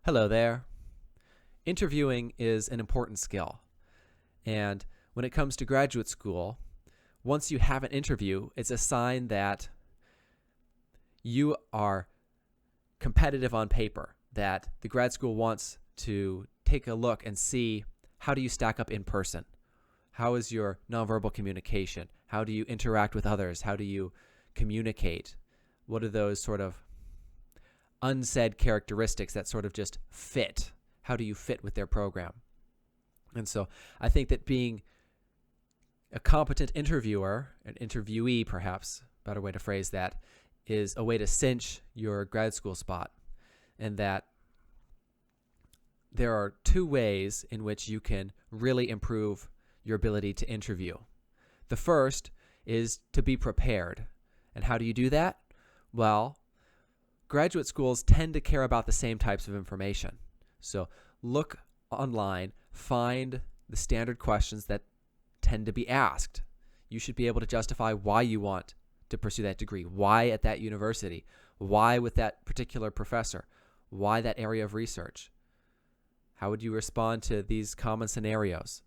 Hello there. Interviewing is an important skill. And when it comes to graduate school, once you have an interview, it's a sign that you are competitive on paper, that the grad school wants to take a look and see how do you stack up in person? How is your nonverbal communication? How do you interact with others? How do you communicate? What are those sort of unsaid characteristics that sort of just fit? How do you fit with their program? And so I think that being a competent interviewer, an interviewee perhaps, better way to phrase that, is a way to cinch your grad school spot. And that there are two ways in which you can really improve your ability to interview. The first is to be prepared. And how do you do that? Well, graduate schools tend to care about the same types of information. So look online, find the standard questions that tend to be asked. You should be able to justify why you want to pursue that degree, why at that university, why with that particular professor, why that area of research. How would you respond to these common scenarios?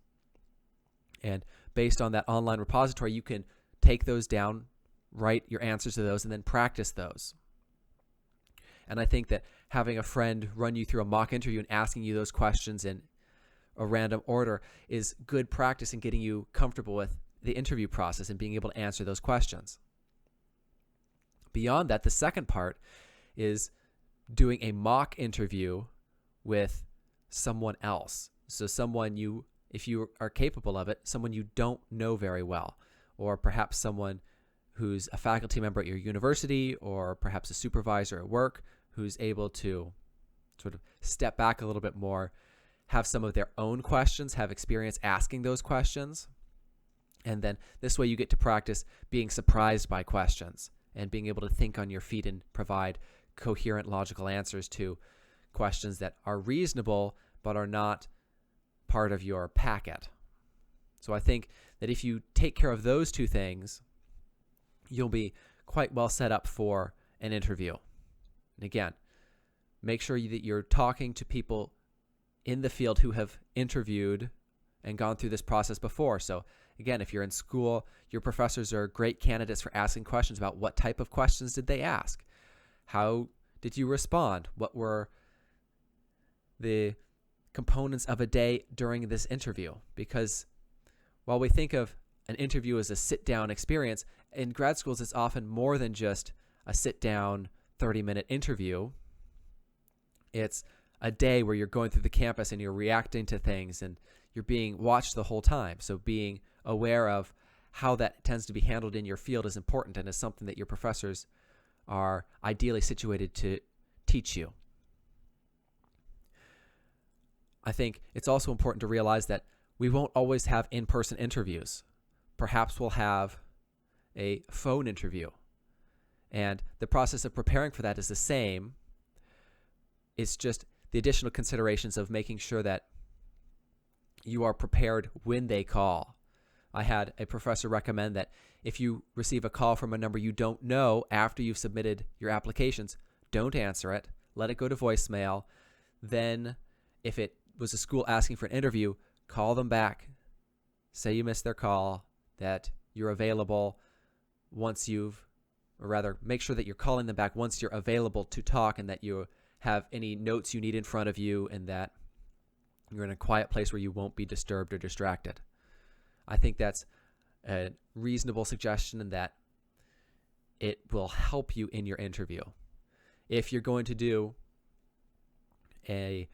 And based on that online repository, you can take those down, write your answers to those, and then practice those. And I think that having a friend run you through a mock interview and asking you those questions in a random order is good practice in getting you comfortable with the interview process and being able to answer those questions. Beyond that, the second part is doing a mock interview with someone else. So someone you, if you are capable of it, someone you don't know very well, or perhaps someone who's a faculty member at your university, or perhaps a supervisor at work who's able to sort of step back a little bit more, have some of their own questions, have experience asking those questions. And then this way you get to practice being surprised by questions and being able to think on your feet and provide coherent, logical answers to questions that are reasonable but are not part of your packet. So I think that if you take care of those two things, you'll be quite well set up for an interview. And again, make sure that you're talking to people in the field who have interviewed and gone through this process before. So again, if you're in school, your professors are great candidates for asking questions about what type of questions did they ask? How did you respond? What were the components of a day during this interview? Because while we think of an interview as a sit-down experience, in grad schools it's often more than just a sit-down 30-minute interview. It's a day where you're going through the campus and you're reacting to things and you're being watched the whole time. So being aware of how that tends to be handled in your field is important and is something that your professors are ideally situated to teach you. I think it's also important to realize that we won't always have in-person interviews. Perhaps we'll have a phone interview. And the process of preparing for that is the same. It's just the additional considerations of making sure that you are prepared when they call. I had a professor recommend that if you receive a call from a number you don't know after you've submitted your applications, don't answer it. Let it go to voicemail. Then if it was a school asking for an interview, call them back. Say you missed their call, that you're available once you've, or rather, make sure that you're calling them back once you're available to talk and that you have any notes you need in front of you and that you're in a quiet place where you won't be disturbed or distracted. I think that's a reasonable suggestion and that it will help you in your interview. If you're going to do a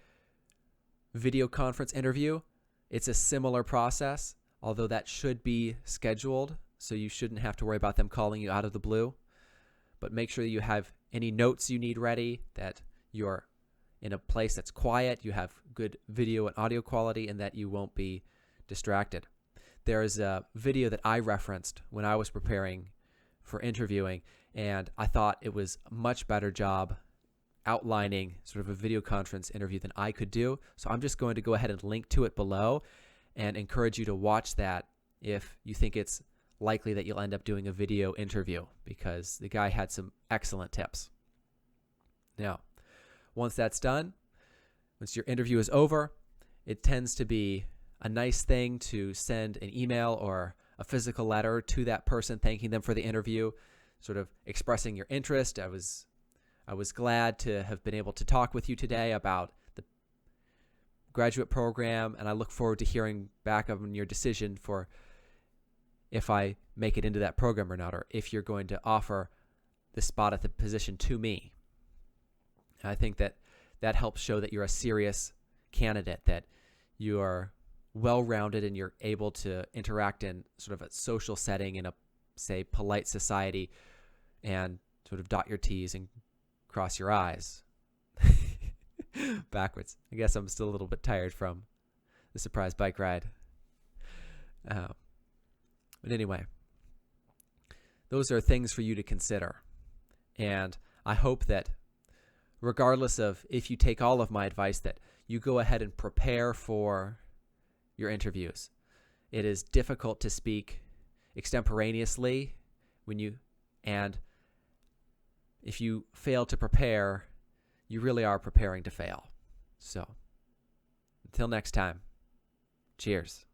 video conference interview, it's a similar process, although that should be scheduled, so you shouldn't have to worry about them calling you out of the blue. But make sure that you have any notes you need ready, that you're in a place that's quiet, you have good video and audio quality, and that you won't be distracted. There is a video that I referenced when I was preparing for interviewing, and I thought it was a much better job outlining sort of a video conference interview than I could do. So I'm just going to go ahead and link to it below and encourage you to watch that if you think it's likely that you'll end up doing a video interview, because the guy had some excellent tips. Now, once that's done, Once your interview is over, it tends to be a nice thing to send an email or a physical letter to that person thanking them for the interview, sort of expressing your interest. I was glad to have been able to talk with you today about the graduate program, and I look forward to hearing back on your decision for if I make it into that program or not, or if you're going to offer the spot at the position to me. And I think that helps show that you're a serious candidate, that you are well-rounded and you're able to interact in sort of a social setting in a, say, polite society and sort of dot your T's and cross your I's. Backwards. I guess I'm still a little bit tired from the surprise bike ride. But anyway, those are things for you to consider. And I hope that regardless of if you take all of my advice, that you go ahead and prepare for your interviews. It is difficult to speak extemporaneously and if you fail to prepare, you really are preparing to fail. So, until next time, cheers.